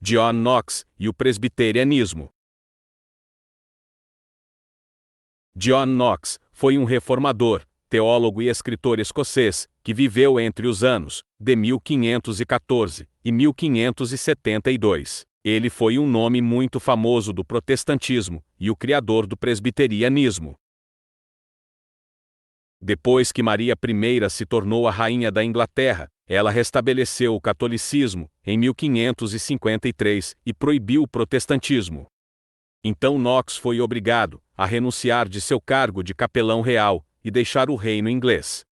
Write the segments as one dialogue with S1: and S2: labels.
S1: John Knox e o presbiterianismo. John Knox foi um reformador, teólogo e escritor escocês, que viveu entre os anos de 1514 e 1572. Ele foi um nome muito famoso do protestantismo e o criador do presbiterianismo. Depois que Maria I se tornou a rainha da Inglaterra, ela restabeleceu o catolicismo em 1553 e proibiu o protestantismo. Então Knox foi obrigado a renunciar de seu cargo de capelão real e deixar o reino inglês.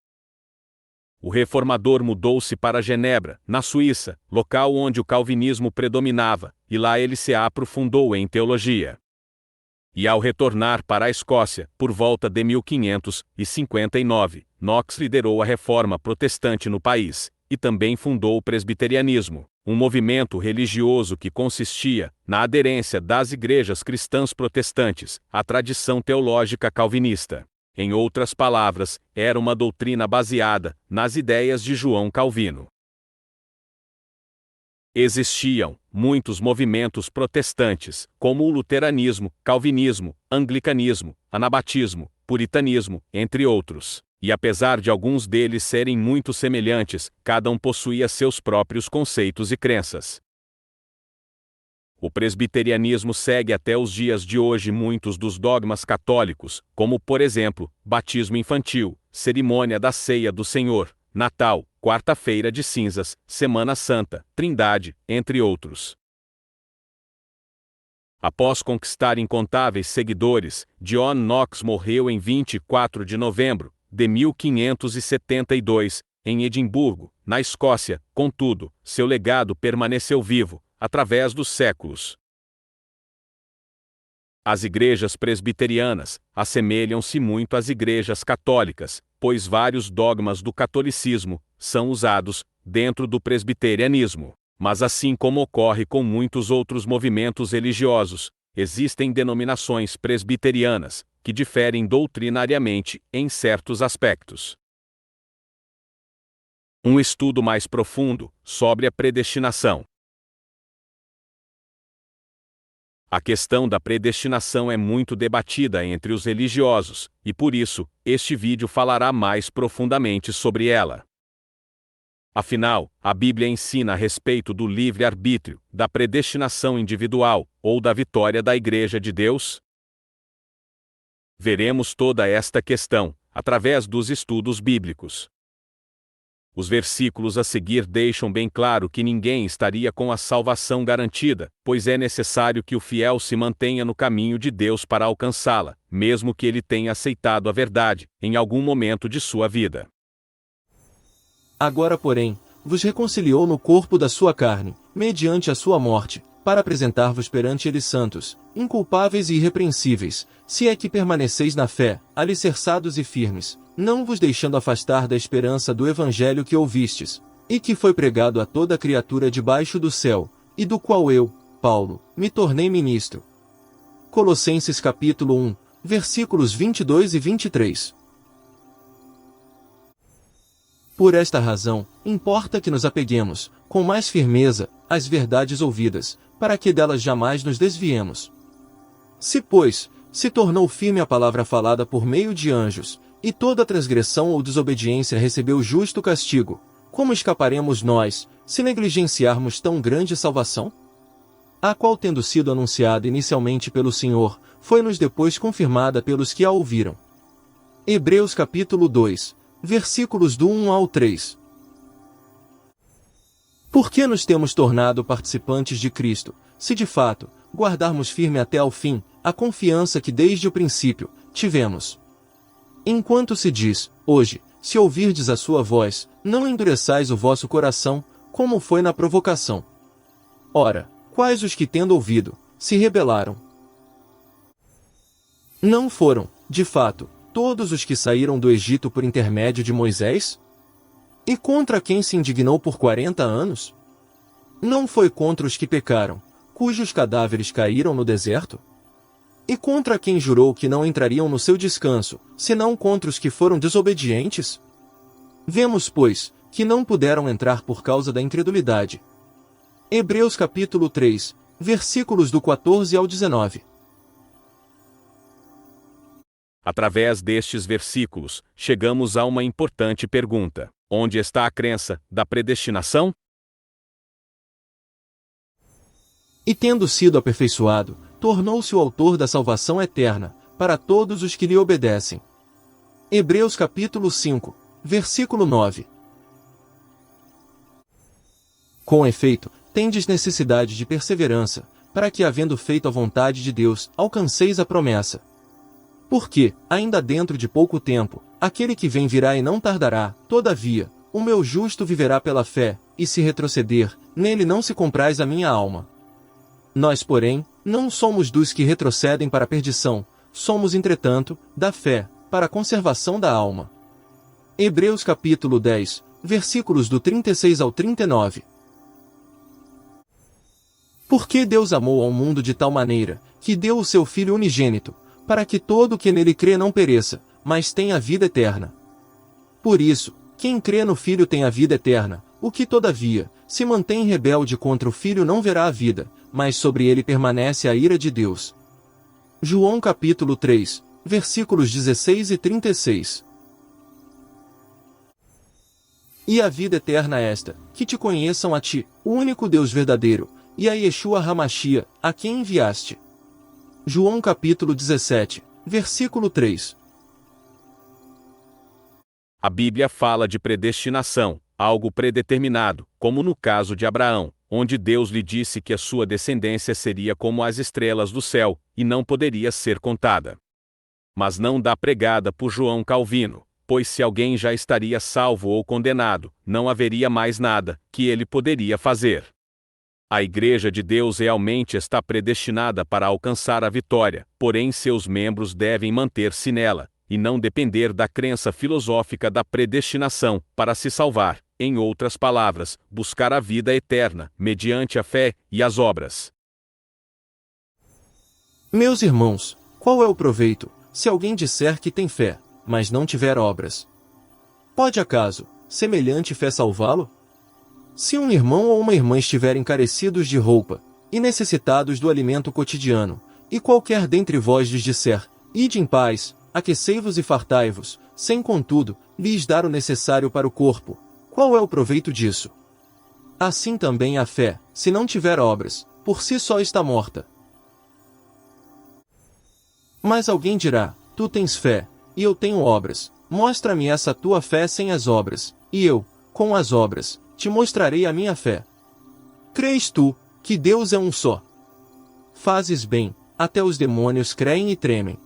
S1: O reformador mudou-se para Genebra, na Suíça, local onde o calvinismo predominava, e lá ele se aprofundou em teologia. E ao retornar para a Escócia, por volta de 1559, Knox liderou a reforma protestante no país, e também fundou o presbiterianismo, um movimento religioso que consistia na aderência das igrejas cristãs protestantes à tradição teológica calvinista. Em outras palavras, era uma doutrina baseada nas ideias de João Calvino. Existiam muitos movimentos protestantes, como o luteranismo, calvinismo, anglicanismo, anabatismo, puritanismo, entre outros. E apesar de alguns deles serem muito semelhantes, cada um possuía seus próprios conceitos e crenças. O presbiterianismo segue até os dias de hoje muitos dos dogmas católicos, como por exemplo, batismo infantil, cerimônia da ceia do Senhor, Natal, Quarta-feira de Cinzas, Semana Santa, Trindade, entre outros. Após conquistar incontáveis seguidores, John Knox morreu em 24 de novembro de 1572, em Edimburgo, na Escócia. Contudo, seu legado permaneceu vivo, através dos séculos. As igrejas presbiterianas assemelham-se muito às igrejas católicas, pois vários dogmas do catolicismo são usados dentro do presbiterianismo. Mas assim como ocorre com muitos outros movimentos religiosos, existem denominações presbiterianas que diferem doutrinariamente em certos aspectos. Um estudo mais profundo sobre a predestinação. A questão da predestinação é muito debatida entre os religiosos, e por isso, este vídeo falará mais profundamente sobre ela. Afinal, a Bíblia ensina a respeito do livre-arbítrio, da predestinação individual, ou da vitória da Igreja de Deus? Veremos toda esta questão através dos estudos bíblicos. Os versículos a seguir deixam bem claro que ninguém estaria com a salvação garantida, pois é necessário que o fiel se mantenha no caminho de Deus para alcançá-la, mesmo que ele tenha aceitado a verdade em algum momento de sua vida.
S2: Agora, porém, vos reconciliou no corpo da sua carne, mediante a sua morte, para apresentar-vos perante ele santos, inculpáveis e irrepreensíveis, se é que permaneceis na fé, alicerçados e firmes, não vos deixando afastar da esperança do evangelho que ouvistes, e que foi pregado a toda criatura debaixo do céu, e do qual eu, Paulo, me tornei ministro. Colossenses capítulo 1, versículos 22 e 23. Por esta razão, importa que nos apeguemos, com mais firmeza, às verdades ouvidas, para que delas jamais nos desviemos. Se, pois, se tornou firme a palavra falada por meio de anjos, e toda transgressão ou desobediência recebeu justo castigo, como escaparemos nós, se negligenciarmos tão grande salvação? A qual, tendo sido anunciada inicialmente pelo Senhor, foi-nos depois confirmada pelos que a ouviram. Hebreus capítulo 2, versículos do 1 ao 3. Por que nos temos tornado participantes de Cristo, se de fato, guardarmos firme até ao fim, a confiança que desde o princípio, tivemos? Enquanto se diz, hoje, se ouvirdes a sua voz, não endureçais o vosso coração, como foi na provocação. Ora, quais os que tendo ouvido, se rebelaram? Não foram, de fato, todos os que saíram do Egito por intermédio de Moisés? E contra quem se indignou por 40 anos? Não foi contra os que pecaram, cujos cadáveres caíram no deserto? E contra quem jurou que não entrariam no seu descanso, senão contra os que foram desobedientes? Vemos, pois, que não puderam entrar por causa da incredulidade. Hebreus capítulo 3, versículos do 14 ao 19.
S1: Através destes versículos, chegamos a uma importante pergunta: onde está a crença da predestinação?
S2: E tendo sido aperfeiçoado, tornou-se o autor da salvação eterna, para todos os que lhe obedecem. Hebreus capítulo 5, versículo 9. Com efeito, tendes necessidade de perseverança, para que, havendo feito a vontade de Deus, alcanceis a promessa. Porque, ainda dentro de pouco tempo, aquele que vem virá e não tardará, todavia, o meu justo viverá pela fé, e se retroceder, nele não se compraz a minha alma. Nós, porém, não somos dos que retrocedem para a perdição, somos, entretanto, da fé, para a conservação da alma. Hebreus capítulo 10, versículos do 36 ao 39. Porque Deus amou ao mundo de tal maneira, que deu o seu Filho unigênito, para que todo o que nele crê não pereça, mas tenha a vida eterna. Por isso, quem crê no Filho tem a vida eterna, o que todavia, se mantém rebelde contra o Filho não verá a vida, mas sobre ele permanece a ira de Deus. João capítulo 3, versículos 16 e 36. E a vida eterna é esta, que te conheçam a ti, o único Deus verdadeiro, e a Yeshua HaMashiach, a quem enviaste. João capítulo 17, versículo 3.
S1: A Bíblia fala de predestinação, algo predeterminado, como no caso de Abraão, onde Deus lhe disse que a sua descendência seria como as estrelas do céu, e não poderia ser contada. Mas não dá pregada por João Calvino, pois se alguém já estaria salvo ou condenado, não haveria mais nada que ele poderia fazer. A Igreja de Deus realmente está predestinada para alcançar a vitória, porém seus membros devem manter-se nela, e não depender da crença filosófica da predestinação, para se salvar, em outras palavras, buscar a vida eterna, mediante a fé e as obras.
S2: Meus irmãos, qual é o proveito, se alguém disser que tem fé, mas não tiver obras? Pode acaso, semelhante fé salvá-lo? Se um irmão ou uma irmã estiverem carecidos de roupa, e necessitados do alimento cotidiano, e qualquer dentre vós lhes disser, ide em paz, aquecei-vos e fartai-vos, sem contudo, lhes dar o necessário para o corpo, qual é o proveito disso? Assim também a fé, se não tiver obras, por si só está morta. Mas alguém dirá, tu tens fé, e eu tenho obras, mostra-me essa tua fé sem as obras, e eu, com as obras, te mostrarei a minha fé. Crês tu, que Deus é um só? Fazes bem, até os demônios creem e tremem.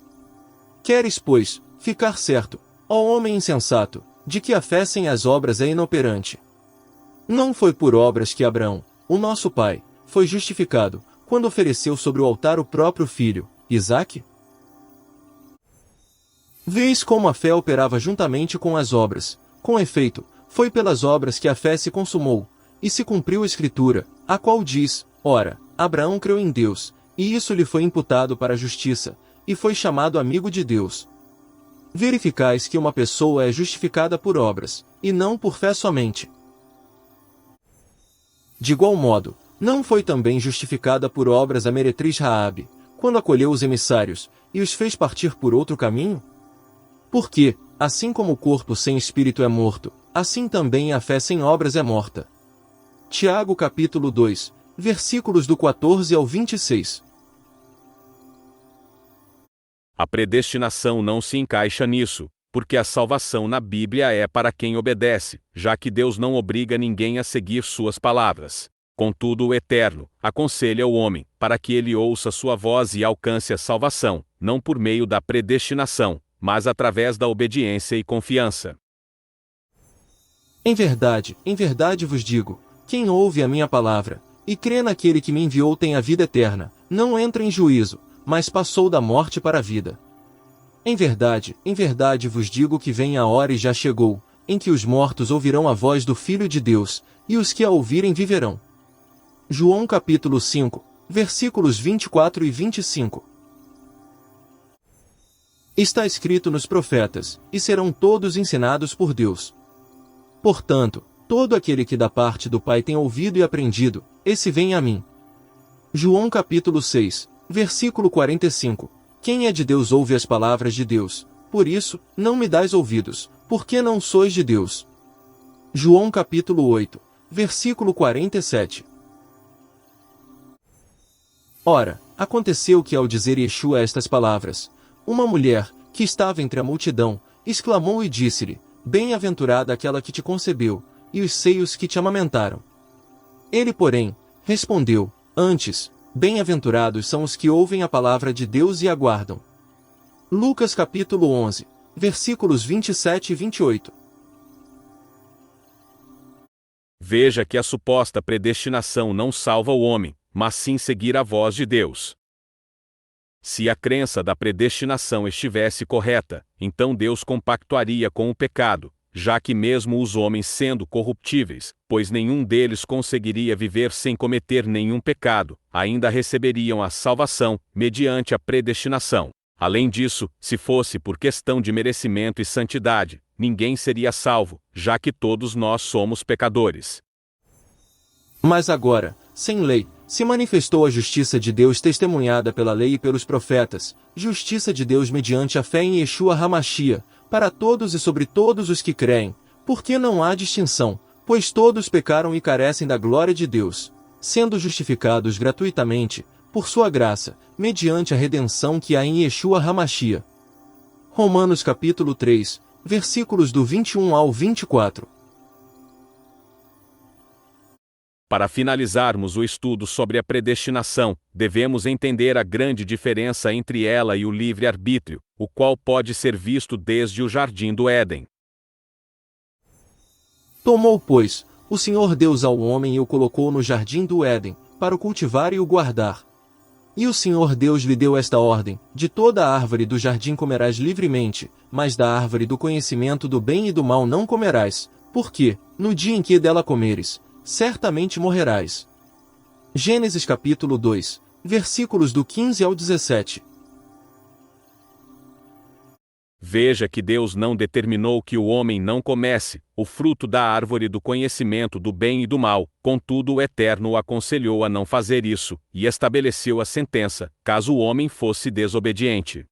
S2: Queres, pois, ficar certo, ó homem insensato, de que a fé sem as obras é inoperante. Não foi por obras que Abraão, o nosso pai, foi justificado, quando ofereceu sobre o altar o próprio filho, Isaque? Vês como a fé operava juntamente com as obras, com efeito, foi pelas obras que a fé se consumou, e se cumpriu a Escritura, a qual diz, ora, Abraão creu em Deus, e isso lhe foi imputado para a justiça, e foi chamado amigo de Deus. Verificais que uma pessoa é justificada por obras, e não por fé somente. De igual modo, não foi também justificada por obras a meretriz Raabe, quando acolheu os emissários, e os fez partir por outro caminho? Porque, assim como o corpo sem espírito é morto, assim também a fé sem obras é morta. Tiago capítulo 2, versículos do 14 ao 26.
S1: A predestinação não se encaixa nisso, porque a salvação na Bíblia é para quem obedece, já que Deus não obriga ninguém a seguir suas palavras. Contudo, o Eterno aconselha o homem, para que ele ouça sua voz e alcance a salvação, não por meio da predestinação, mas através da obediência e confiança.
S2: Em verdade vos digo, quem ouve a minha palavra, e crê naquele que me enviou tem a vida eterna, não entra em juízo, mas passou da morte para a vida. Em verdade vos digo que vem a hora e já chegou, em que os mortos ouvirão a voz do Filho de Deus, e os que a ouvirem viverão. João capítulo 5, versículos 24 e 25. Está escrito nos profetas, e serão todos ensinados por Deus. Portanto, Todo aquele que da parte do Pai tem ouvido e aprendido, esse vem a mim. João capítulo 6, versículo 45. Quem é de Deus ouve as palavras de Deus, por isso, não me dais ouvidos, porque não sois de Deus. João capítulo 8, versículo 47. Ora, aconteceu que ao dizer Yeshua estas palavras, uma mulher, que estava entre a multidão, exclamou e disse-lhe, bem-aventurada aquela que te concebeu, e os seios que te amamentaram. Ele, porém, respondeu, antes, bem-aventurados são os que ouvem a palavra de Deus e aguardam. Lucas capítulo 11, versículos 27 e 28.
S1: Veja que a suposta predestinação não salva o homem, mas sim seguir a voz de Deus. Se a crença da predestinação estivesse correta, então Deus compactuaria com o pecado, já que mesmo os homens sendo corruptíveis, pois nenhum deles conseguiria viver sem cometer nenhum pecado, ainda receberiam a salvação, mediante a predestinação. Além disso, se fosse por questão de merecimento e santidade, ninguém seria salvo, já que todos nós somos pecadores.
S2: Mas agora, sem lei, se manifestou a justiça de Deus testemunhada pela lei e pelos profetas, justiça de Deus mediante a fé em Yeshua HaMashiach, para todos e sobre todos os que creem, porque não há distinção, pois todos pecaram e carecem da glória de Deus, sendo justificados gratuitamente, por sua graça, mediante a redenção que há em Yeshua HaMashiach. Romanos capítulo 3, versículos do 21 ao 24.
S1: Para finalizarmos o estudo sobre a predestinação, devemos entender a grande diferença entre ela e o livre-arbítrio, o qual pode ser visto desde o Jardim do Éden.
S2: Tomou, pois, o Senhor Deus ao homem e o colocou no Jardim do Éden, para o cultivar e o guardar. E o Senhor Deus lhe deu esta ordem, de toda a árvore do jardim comerás livremente, mas da árvore do conhecimento do bem e do mal não comerás, porque, no dia em que dela comeres, certamente morrerás. Gênesis capítulo 2, versículos do 15 ao 17.
S1: Veja que Deus não determinou que o homem não comesse o fruto da árvore do conhecimento do bem e do mal, contudo o Eterno o aconselhou a não fazer isso, e estabeleceu a sentença, caso o homem fosse desobediente.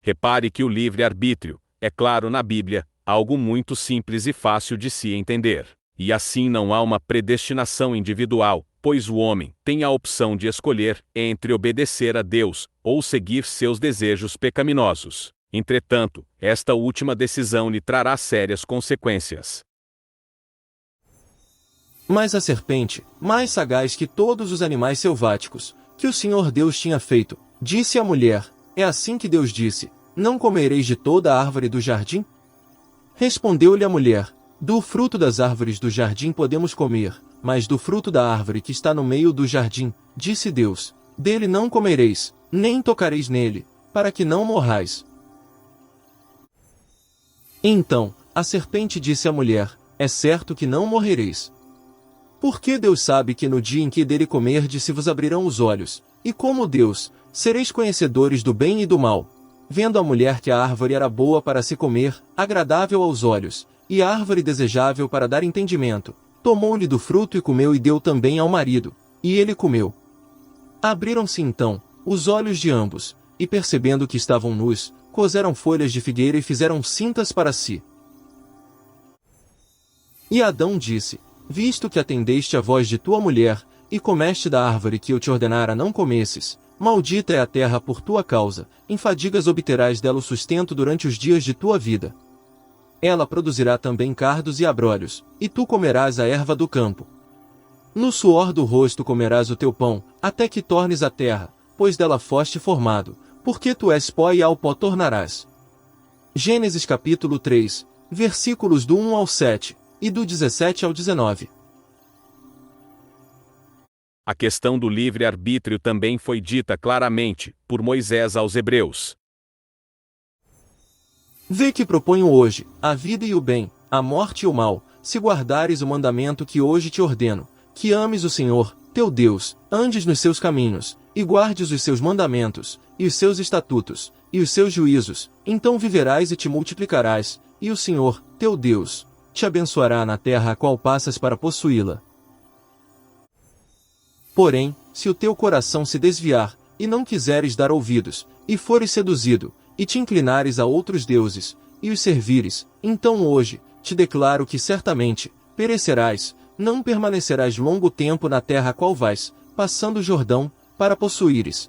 S1: Repare que o livre-arbítrio, é claro na Bíblia, algo muito simples e fácil de se entender. E assim não há uma predestinação individual, pois o homem tem a opção de escolher entre obedecer a Deus ou seguir seus desejos pecaminosos. Entretanto, esta última decisão lhe trará sérias consequências.
S2: Mas a serpente, mais sagaz que todos os animais selváticos, que o Senhor Deus tinha feito, disse à mulher, é assim que Deus disse, não comereis de toda a árvore do jardim? Respondeu-lhe a mulher, do fruto das árvores do jardim podemos comer, mas do fruto da árvore que está no meio do jardim, disse Deus, dele não comereis, nem tocareis nele, para que não morrais. Então, a serpente disse à mulher, é certo que não morrereis. Porque Deus sabe que no dia em que dele comerdes se vos abrirão os olhos, e como Deus, sereis conhecedores do bem e do mal. Vendo a mulher que a árvore era boa para se comer, agradável aos olhos, e a árvore desejável para dar entendimento, tomou-lhe do fruto e comeu e deu também ao marido, e ele comeu. Abriram-se então os olhos de ambos, e percebendo que estavam nus, coseram folhas de figueira e fizeram cintas para si. E Adão disse, visto que atendeste à voz de tua mulher, e comeste da árvore que eu te ordenara não comesses, maldita é a terra por tua causa, em fadigas obterás dela o sustento durante os dias de tua vida. Ela produzirá também cardos e abrolhos, e tu comerás a erva do campo. No suor do rosto comerás o teu pão, até que tornes a terra, pois dela foste formado, porque tu és pó e ao pó tornarás. Gênesis capítulo 3, versículos do 1 ao 7, e do 17 ao 19.
S1: A questão do livre-arbítrio também foi dita claramente, por Moisés aos Hebreus.
S2: Vê que proponho hoje, a vida e o bem, a morte e o mal, se guardares o mandamento que hoje te ordeno, que ames o Senhor, teu Deus, andes nos seus caminhos, e guardes os seus mandamentos, e os seus estatutos, e os seus juízos, então viverás e te multiplicarás, e o Senhor, teu Deus, te abençoará na terra a qual passas para possuí-la. Porém, se o teu coração se desviar, e não quiseres dar ouvidos, e fores seduzido, e te inclinares a outros deuses, e os servires, então hoje, te declaro que certamente, perecerás, não permanecerás longo tempo na terra a qual vais, passando o Jordão, para possuíres.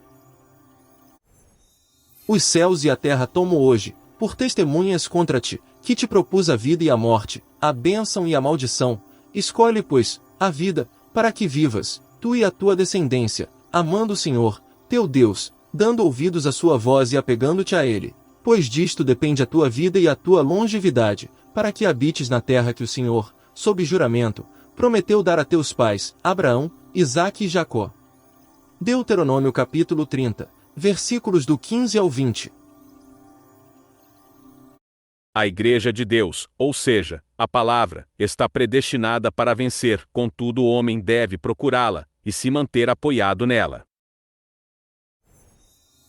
S2: Os céus e a terra tomo hoje, por testemunhas contra ti, que te propus a vida e a morte, a bênção e a maldição. Escolhe, pois, a vida, para que vivas, tu e a tua descendência, amando o Senhor, teu Deus, dando ouvidos à sua voz e apegando-te a Ele. Pois disto depende a tua vida e a tua longevidade, para que habites na terra que o Senhor, sob juramento, prometeu dar a teus pais, Abraão, Isaque e Jacó. Deuteronômio capítulo 30, versículos do 15 ao 20.
S1: A Igreja de Deus, ou seja, a palavra, está predestinada para vencer, contudo o homem deve procurá-la, e se manter apoiado nela.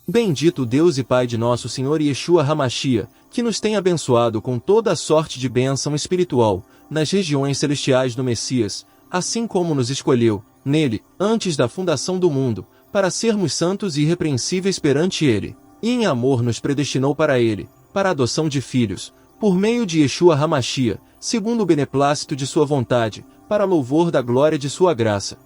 S2: Bendito Deus e Pai de nosso Senhor Yeshua HaMashiach, que nos tem abençoado com toda a sorte de bênção espiritual, nas regiões celestiais do Messias, assim como nos escolheu, nele, antes da fundação do mundo, para sermos santos e irrepreensíveis perante Ele, e em amor nos predestinou para Ele, para a adoção de filhos, por meio de Yeshua HaMashiach, segundo o beneplácito de sua vontade, para louvor da glória de sua graça.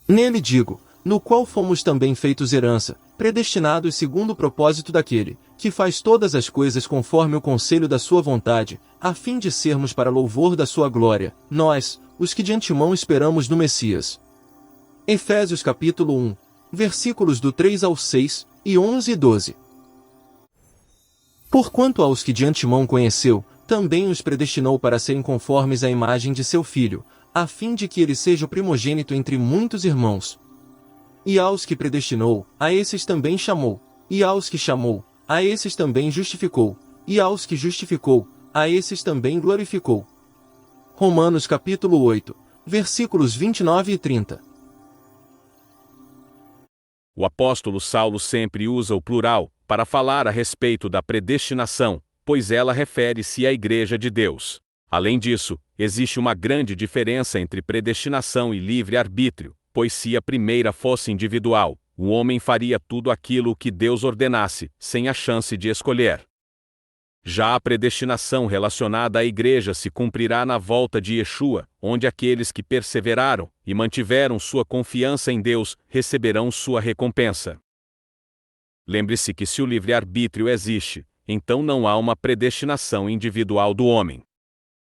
S2: Nele digo, no qual fomos também feitos herança, predestinados segundo o propósito daquele, que faz todas as coisas conforme o conselho da sua vontade, a fim de sermos para louvor da sua glória, nós, os que de antemão esperamos no Messias. Efésios capítulo 1, versículos do 3 ao 6, e 11 e 12. Porquanto aos que de antemão conheceu, também os predestinou para serem conformes à imagem de seu Filho, a fim de que ele seja o primogênito entre muitos irmãos. E aos que predestinou, a esses também chamou. E aos que chamou, a esses também justificou. E aos que justificou, a esses também glorificou. Romanos capítulo 8, versículos 29 e 30.
S1: O apóstolo Saulo sempre usa o plural, para falar a respeito da predestinação, pois ela refere-se à Igreja de Deus. Além disso, existe uma grande diferença entre predestinação e livre-arbítrio, pois se a primeira fosse individual, o homem faria tudo aquilo que Deus ordenasse, sem a chance de escolher. Já a predestinação relacionada à Igreja se cumprirá na volta de Yeshua, onde aqueles que perseveraram e mantiveram sua confiança em Deus receberão sua recompensa. Lembre-se que se o livre-arbítrio existe, então não há uma predestinação individual do homem.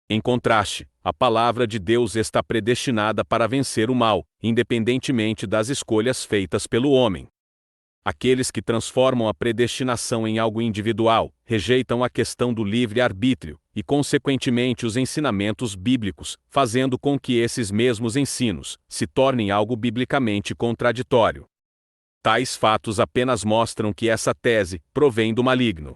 S1: Em contraste, a palavra de Deus está predestinada para vencer o mal, independentemente das escolhas feitas pelo homem. Aqueles que transformam a predestinação em algo individual, rejeitam a questão do livre-arbítrio, e consequentemente os ensinamentos bíblicos, fazendo com que esses mesmos ensinos se tornem algo biblicamente contraditório. Tais fatos apenas mostram que essa tese provém do maligno.